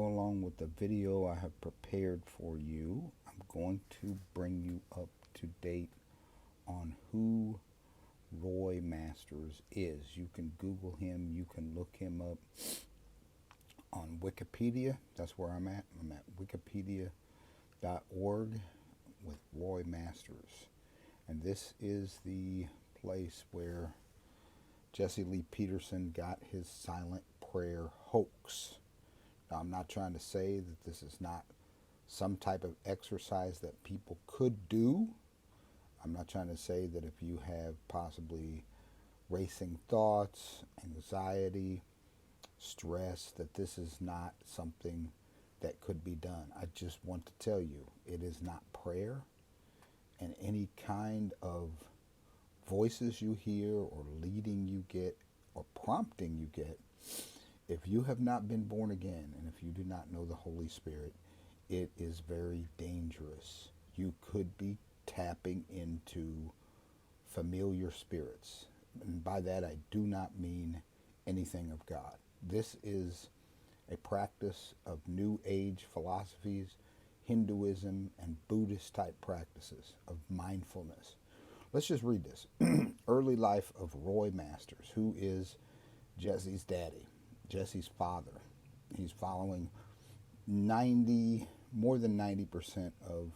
go along with the video I have prepared for you, I'm going to bring you up to date on who Roy Masters is. You can Google him, you can look him up on Wikipedia. That's where I'm at. I'm at wikipedia.org with Roy Masters. And this is the place where Jesse Lee Peterson got his silent prayer hoax. Now, I'm not trying to say that this is not some type of exercise that people could do. I'm not trying to say that if you have possibly racing thoughts, anxiety, stress, that this is not something that could be done. I just want to tell you, it is not prayer, and any kind of voices you hear or leading you get or prompting you get, if you have not been born again and if you do not know the Holy Spirit, it is very dangerous. You could be tapping into familiar spirits. And by that, I do not mean anything of God. This is a practice of New Age philosophies, Hinduism, and Buddhist type practices of mindfulness. Let's just read this. Early life of Roy Masters, who is Jesse's daddy, Jesse's father. He's following more than 90% of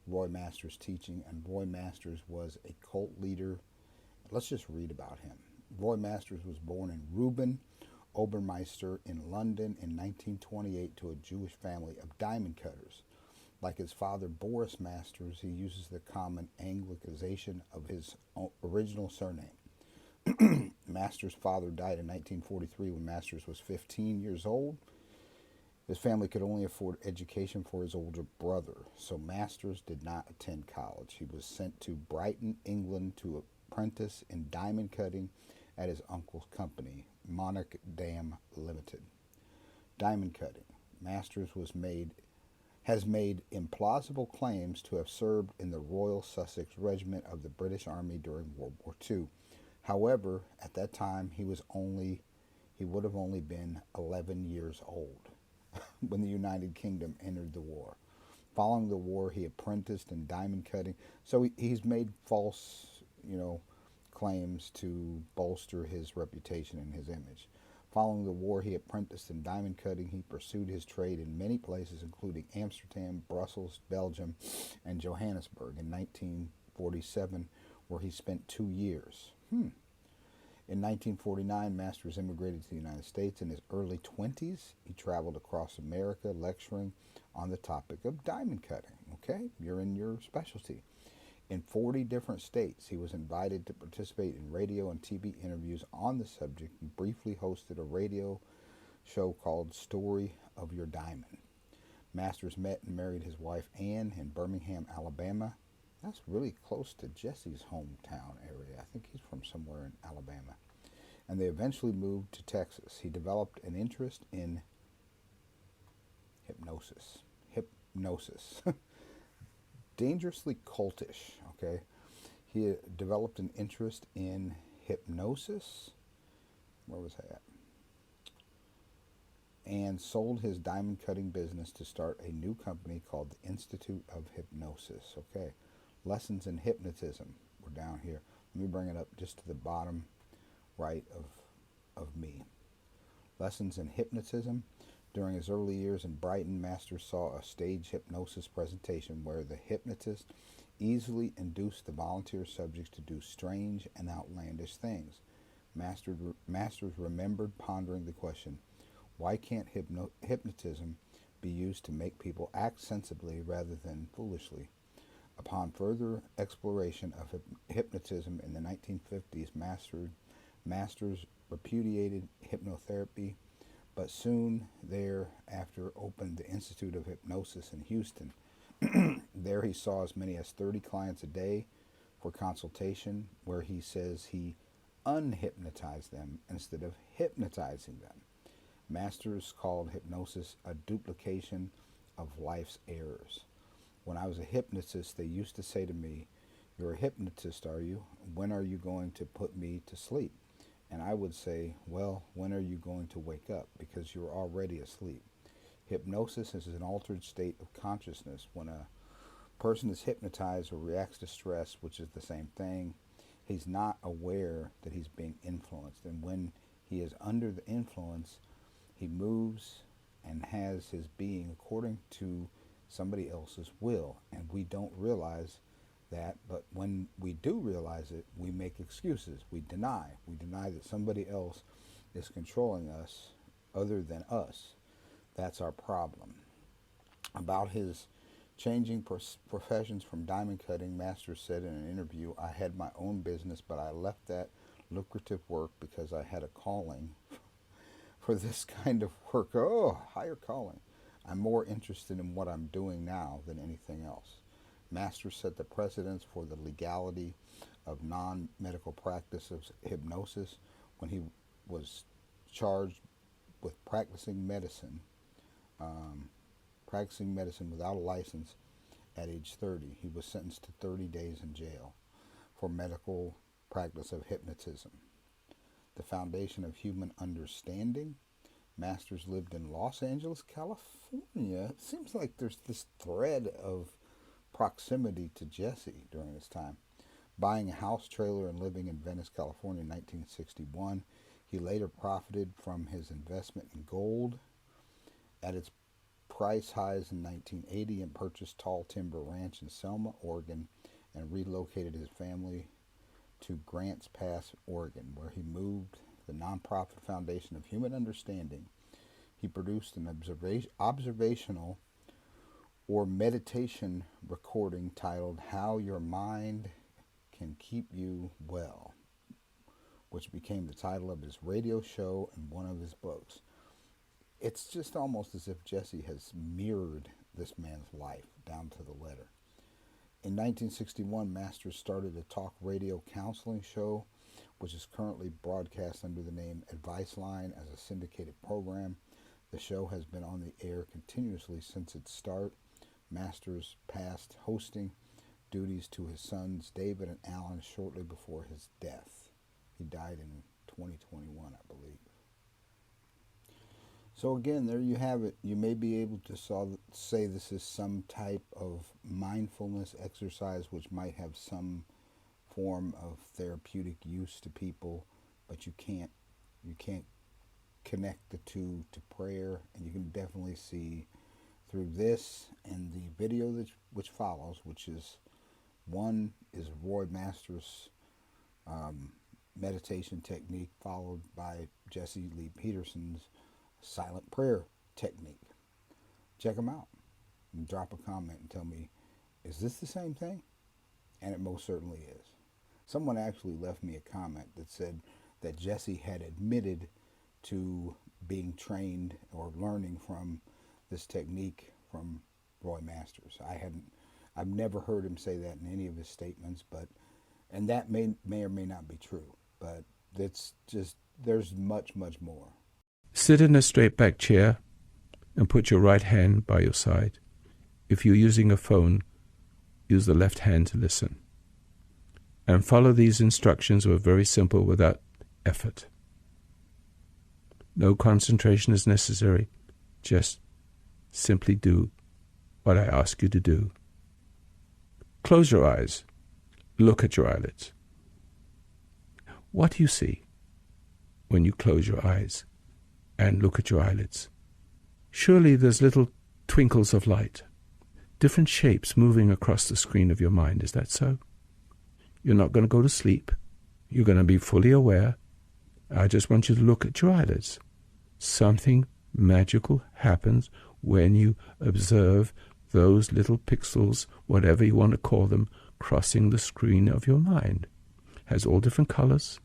Roy Masters' teaching, and Roy Masters was a cult leader. Let's just read about him. Roy Masters was born in Reuben, Obermeister in London in 1928 to a Jewish family of diamond cutters. Like his father Boris Masters, he uses the common Anglicization of his original surname. Masters' father died in 1943 when Masters was 15 years old. His family could only afford education for his older brother, so Masters did not attend college. He was sent to Brighton, England to apprentice in diamond cutting at his uncle's company, Monarch Dam Limited. Diamond cutting. Masters has made implausible claims to have served in the Royal Sussex Regiment of the British Army during World War II. However, at that time, he would have only been 11 years old when the United Kingdom entered the war. Following the war, he apprenticed in diamond cutting. So he's made false, claims to bolster his reputation and his image. Following the war, he apprenticed in diamond cutting. He pursued his trade in many places, including Amsterdam, Brussels, Belgium, and Johannesburg in 1947, where he spent 2 years. In 1949, Masters immigrated to the United States. In his early 20s, he traveled across America lecturing on the topic of diamond cutting. Okay, you're in your specialty. In 40 different states, he was invited to participate in radio and TV interviews on the subject. He briefly hosted a radio show called Story of Your Diamond. Masters met and married his wife Ann in Birmingham, Alabama. That's really close to Jesse's hometown area. I think he's from somewhere in Alabama. And they eventually moved to Texas. He developed an interest in hypnosis. Dangerously cultish, okay? He developed an interest in hypnosis. Where was I at? And sold his diamond cutting business to start a new company called the Institute of Hypnosis, okay? Lessons in hypnotism. We're down here. Let me bring it up just to the bottom right of me. Lessons in hypnotism. During his early years in Brighton, Masters saw a stage hypnosis presentation where the hypnotist easily induced the volunteer subjects to do strange and outlandish things. Masters remembered pondering the question, why can't hypnotism be used to make people act sensibly rather than foolishly? Upon further exploration of hypnotism in the 1950s, Masters repudiated hypnotherapy, but soon thereafter opened the Institute of Hypnosis in Houston. There he saw as many as 30 clients a day for consultation, where he says he unhypnotized them instead of hypnotizing them. Masters called hypnosis a duplication of life's errors. When I was a hypnotist, they used to say to me, "You're a hypnotist, are you? When are you going to put me to sleep?" And I would say, well, when are you going to wake up? Because you're already asleep. Hypnosis is an altered state of consciousness. When a person is hypnotized or reacts to stress, which is the same thing, he's not aware that he's being influenced. And when he is under the influence, he moves and has his being according to somebody else's will. And we don't realize that, but when we do realize it, we make excuses. We deny that somebody else is controlling us other than us. That's our problem. About his changing professions from diamond cutting, Masters said in an interview, I had my own business, but I left that lucrative work because I had a calling for this kind of work. Oh, higher calling. I'm more interested in what I'm doing now than anything else. Masters set the precedence for the legality of non-medical practice of hypnosis when he was charged with practicing medicine without a license at age 30. He was sentenced to 30 days in jail for medical practice of hypnotism. The foundation of human understanding. Masters lived in Los Angeles, California. It seems like there's this thread of proximity to Jesse during this time. Buying a house trailer and living in Venice, California in 1961. He later profited from his investment in gold at its price highs in 1980 and purchased Tall Timber Ranch in Selma, Oregon, and relocated his family to Grants Pass, Oregon, where he moved the nonprofit Foundation of Human Understanding. He produced an observational or meditation recording titled How Your Mind Can Keep You Well, which became the title of his radio show and one of his books. It's just almost as if Jesse has mirrored this man's life down to the letter. In 1961, Masters started a talk radio counseling show, which is currently broadcast under the name Advice Line as a syndicated program. The show has been on the air continuously since its start. Masters passed hosting duties to his sons David and Alan shortly before his death. He died in 2021, I believe. So again, there you have it. You may be able to say this is some type of mindfulness exercise which might have some form of therapeutic use to people, but you can't connect the two to prayer. And you can definitely see through this and the video which follows, which is one is Roy Masters' meditation technique, followed by Jesse Lee Peterson's silent prayer technique. Check them out and drop a comment and tell me, is this the same thing? And it most certainly is. Someone actually left me a comment that said that Jesse had admitted to being trained or learning from this technique from Roy Masters. I've never heard him say that in any of his statements, and that may or may not be true, but it's just, there's much more. Sit in a straight back chair and put your right hand by your side. If you're using a phone, use the left hand to listen. And follow these instructions, are very simple without effort. No concentration is necessary. Just simply do what I ask you to do. Close your eyes. Look at your eyelids. What do you see when you close your eyes and look at your eyelids? Surely there's little twinkles of light, different shapes moving across the screen of your mind. Is that so? You're not going to go to sleep. You're going to be fully aware. I just want you to look at your eyelids. Something magical happens when you observe those little pixels, whatever you want to call them, crossing the screen of your mind. Has all different colors,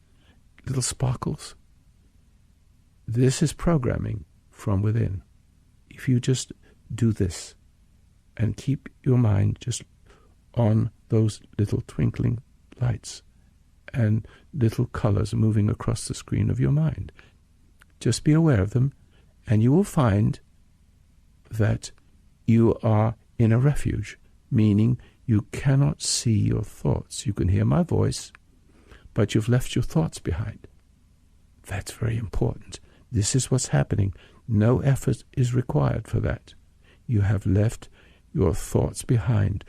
little sparkles. This is programming from within. If you just do this and keep your mind just on those little twinkling lights and little colors moving across the screen of your mind, just be aware of them, and you will find that you are in a refuge, meaning you cannot see your thoughts. You can hear my voice, but you've left your thoughts behind. That's very important. This is what's happening. No effort is required for that. You have left your thoughts behind.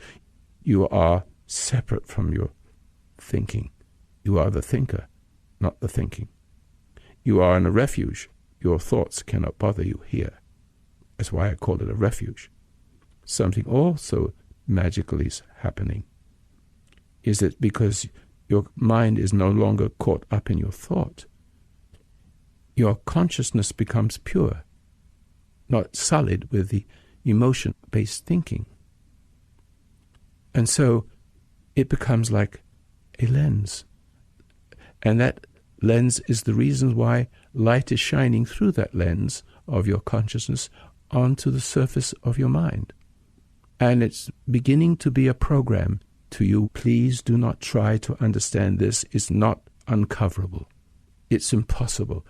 You are separate from your thinking. You are the thinker, not the thinking. You are in a refuge. Your thoughts cannot bother you here. That's why I call it a refuge. Something also magically is happening. Is that because your mind is no longer caught up in your thought, your consciousness becomes pure, not sullied with the emotion-based thinking. And so it becomes like a lens. And that lens is the reason why light is shining through that lens of your consciousness onto the surface of your mind. And it's beginning to be a program to you. Please do not try to understand this. It's not uncoverable. It's impossible.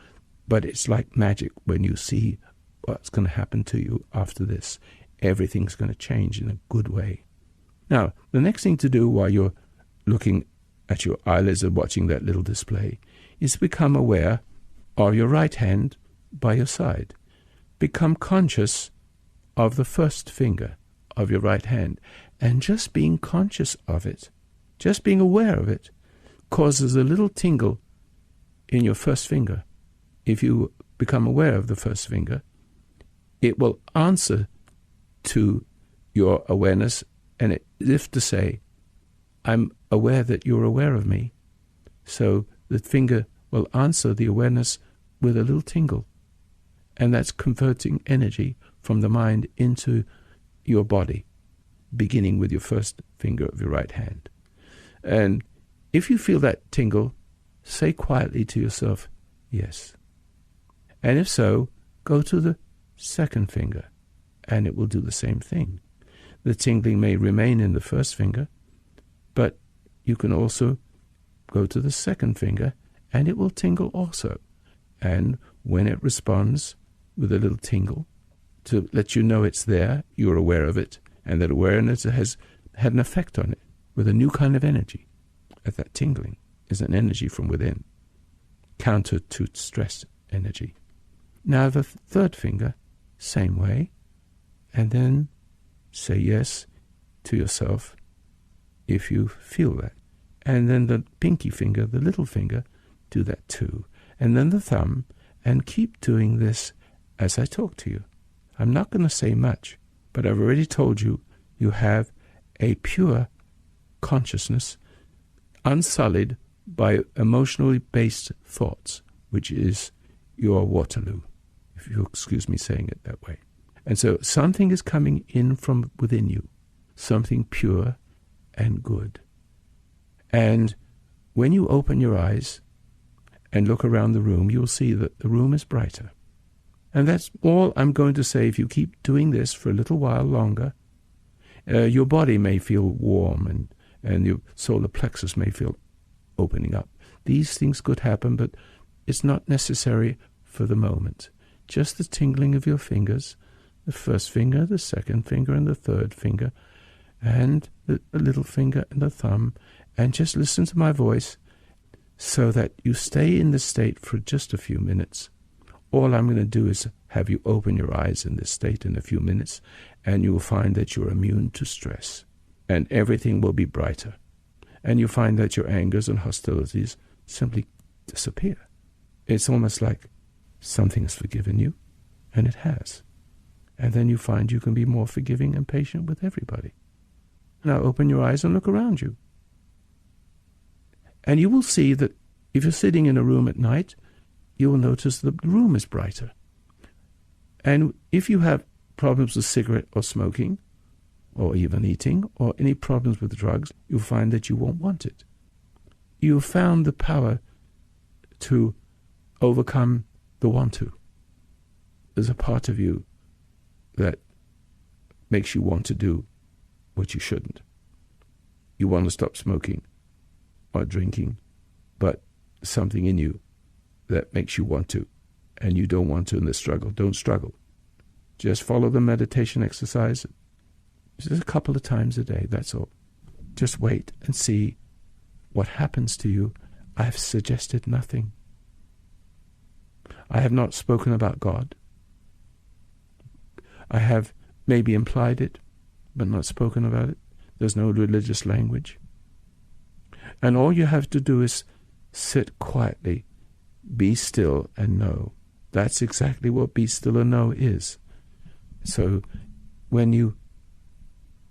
But it's like magic when you see what's going to happen to you after this. Everything's going to change in a good way. Now, the next thing to do while you're looking at your eyelids and watching that little display is become aware of your right hand by your side. Become conscious of the first finger of your right hand. And just being conscious of it, just being aware of it, causes a little tingle in your first finger. If you become aware of the first finger, it will answer to your awareness, and it as if to say, I'm aware that you're aware of me. So the finger will answer the awareness with a little tingle. And that's converting energy from the mind into your body, beginning with your first finger of your right hand. And if you feel that tingle, say quietly to yourself, yes. And if so, go to the second finger, and it will do the same thing. The tingling may remain in the first finger, but you can also go to the second finger, and it will tingle also. And when it responds with a little tingle, to let you know it's there, you're aware of it, and that awareness has had an effect on it with a new kind of energy. At that tingling is an energy from within, counter to stress energy. Now the third finger, same way, and then say yes to yourself if you feel that. And then the pinky finger, the little finger, do that too. And then the thumb, and keep doing this as I talk to you. I'm not going to say much, but I've already told you, you have a pure consciousness, unsullied by emotionally based thoughts, which is your Waterloo, if you excuse me saying it that way. And so something is coming in from within you, something pure and good. And when you open your eyes and look around the room, you'll see that the room is brighter. And that's all I'm going to say. If you keep doing this for a little while longer, your body may feel warm and your solar plexus may feel opening up. These things could happen, but it's not necessary for the moment. Just the tingling of your fingers, the first finger, the second finger, and the third finger, and the little finger and the thumb, and just listen to my voice so that you stay in this state for just a few minutes. All I'm going to do is have you open your eyes in this state in a few minutes, and you will find that you're immune to stress, and everything will be brighter. And you'll find that your angers and hostilities simply disappear. It's almost like something has forgiven you, and it has. And then you find you can be more forgiving and patient with everybody. Now open your eyes and look around you. And you will see that if you're sitting in a room at night, you will notice the room is brighter. And if you have problems with cigarette or smoking, or even eating, or any problems with drugs, you'll find that you won't want it. You've found the power to overcome the want to. There's a part of you that makes you want to do what you shouldn't. You want to stop smoking or drinking, but something in you that makes you want to, and you don't want to in the struggle. Don't struggle. Just follow the meditation exercise. Just a couple of times a day, that's all. Just wait and see what happens to you. I've suggested nothing. I have not spoken about God. I have maybe implied it, but not spoken about it. There's no religious language. And all you have to do is sit quietly, be still, and know. That's exactly what be still and know is. So when you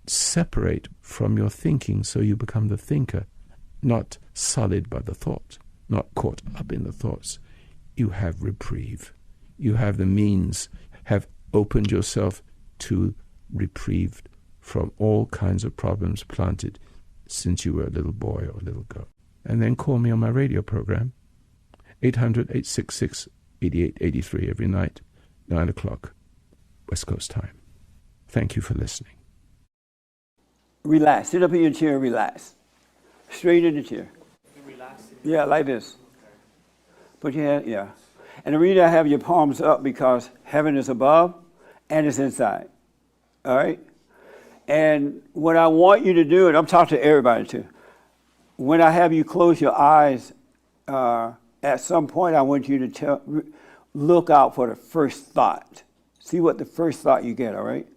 separate from your thinking, so you become the thinker, not sullied by the thought, not caught up in the thoughts, you have reprieve. You have the means, have opened yourself to reprieve from all kinds of problems planted since you were a little boy or a little girl. And then call me on my radio program, 800-866-8883 every night, 9 o'clock, West Coast time. Thank you for listening. Relax. Sit up in your chair and relax. Straight in the chair. Yeah, like this. Put your hand, yeah. And the reason I have your palms up because heaven is above and it's inside. All right? And what I want you to do, and I'm talking to everybody too, when I have you close your eyes, at some point I want you to look out for the first thought. See what the first thought you get, all right?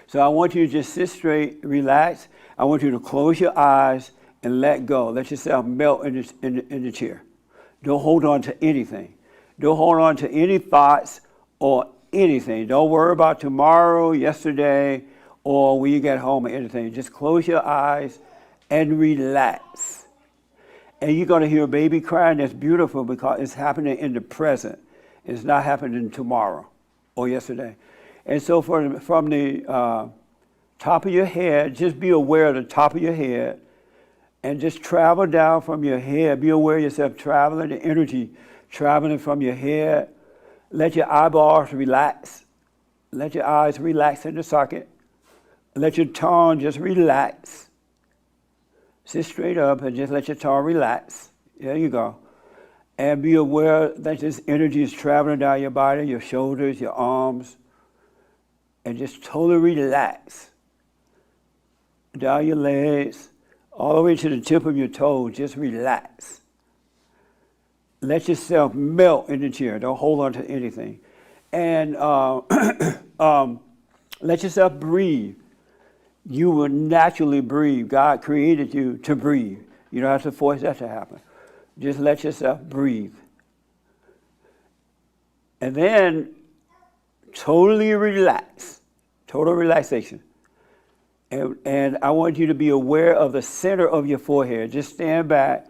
So I want you to just sit straight, relax. I want you to close your eyes and let go. Let yourself melt in the chair. Don't hold on to anything. Don't hold on to any thoughts or anything. Don't worry about tomorrow, yesterday, or when you get home or anything. Just close your eyes and relax. And you're going to hear a baby crying. That's beautiful because it's happening in the present. It's not happening tomorrow or yesterday. And so from the top of your head, just be aware of the top of your head and just travel down from your head. Be aware of yourself traveling, the energy traveling from your head. Let your eyeballs relax. Let your eyes relax in the socket. Let your tongue just relax. Sit straight up and just let your tongue relax. There you go. And be aware that this energy is traveling down your body, your shoulders, your arms. And just totally relax. Down your legs, all the way to the tip of your toes, just relax. Let yourself melt in the chair. Don't hold on to anything. And let yourself breathe. You will naturally breathe. God created you to breathe. You don't have to force that to happen. Just let yourself breathe. And then totally relax. Total relaxation. And I want you to be aware of the center of your forehead. Just stand back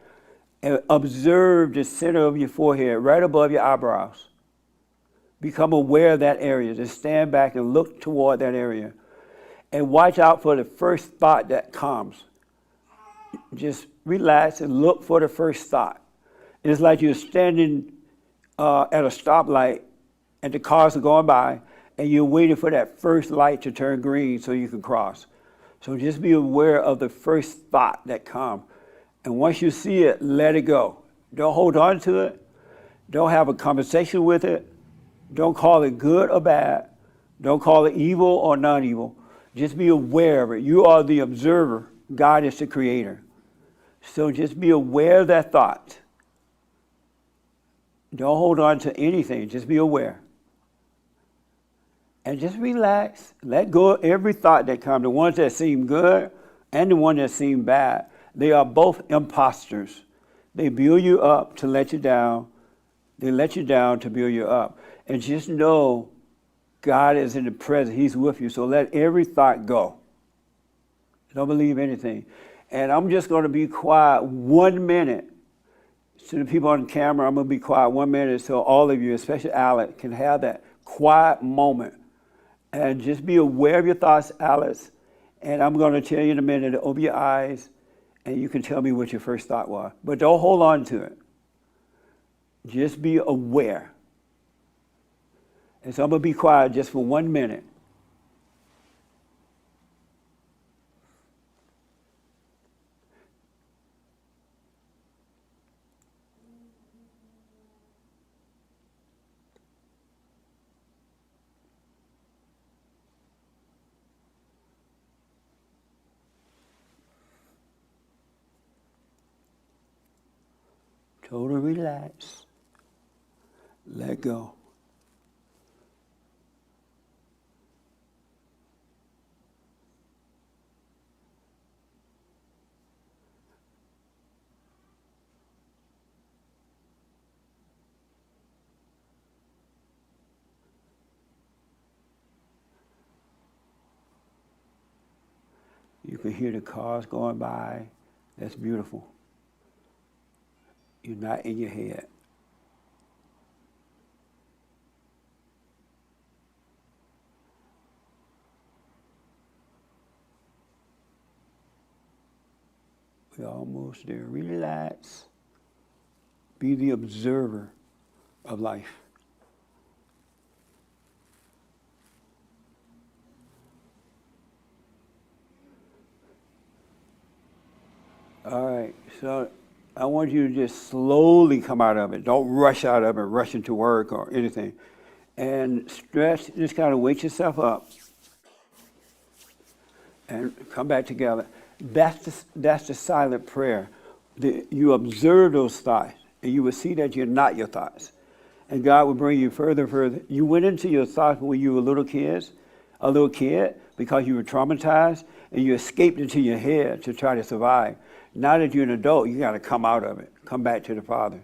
and observe the center of your forehead, right above your eyebrows. Become aware of that area. Just stand back and look toward that area. And watch out for the first thought that comes. Just relax and look for the first thought. It's like you're standing at a stoplight and the cars are going by and you're waiting for that first light to turn green so you can cross. So just be aware of the first thought that comes. And once you see it, let it go. Don't hold on to it. Don't have a conversation with it. Don't call it good or bad. Don't call it evil or non-evil. Just be aware of it. You are the observer. God is the creator. So just be aware of that thought. Don't hold on to anything. Just be aware. And just relax. Let go of every thought that comes. The ones that seem good and the ones that seem bad. They are both imposters. They build you up to let you down. They let you down to build you up. And just know God is in the present. He's with you. So let every thought go. Don't believe anything. And I'm just going to be quiet 1 minute. To the people on the camera, I'm going to be quiet 1 minute so all of you, especially Alex, can have that quiet moment. And just be aware of your thoughts, Alex. And I'm going to tell you in a minute to open your eyes and you can tell me what your first thought was. But don't hold on to it. Just be aware. And so I'm going to be quiet just for 1 minute. Total relax. Let go. You can hear the cars going by. That's beautiful. You're not in your head. We're almost there. Relax. Be the observer of life. All right, so I want you to just slowly come out of it. Don't rush out of it, rush into work or anything. And stretch, just kind of wake yourself up and come back together. That's the silent prayer. You observe those thoughts, and you will see that you're not your thoughts. And God will bring you further and further. You went into your thoughts when you were a little kid, because you were traumatized, and you escaped into your head to try to survive. Now that you're an adult, you got to come out of it. Come back to the Father.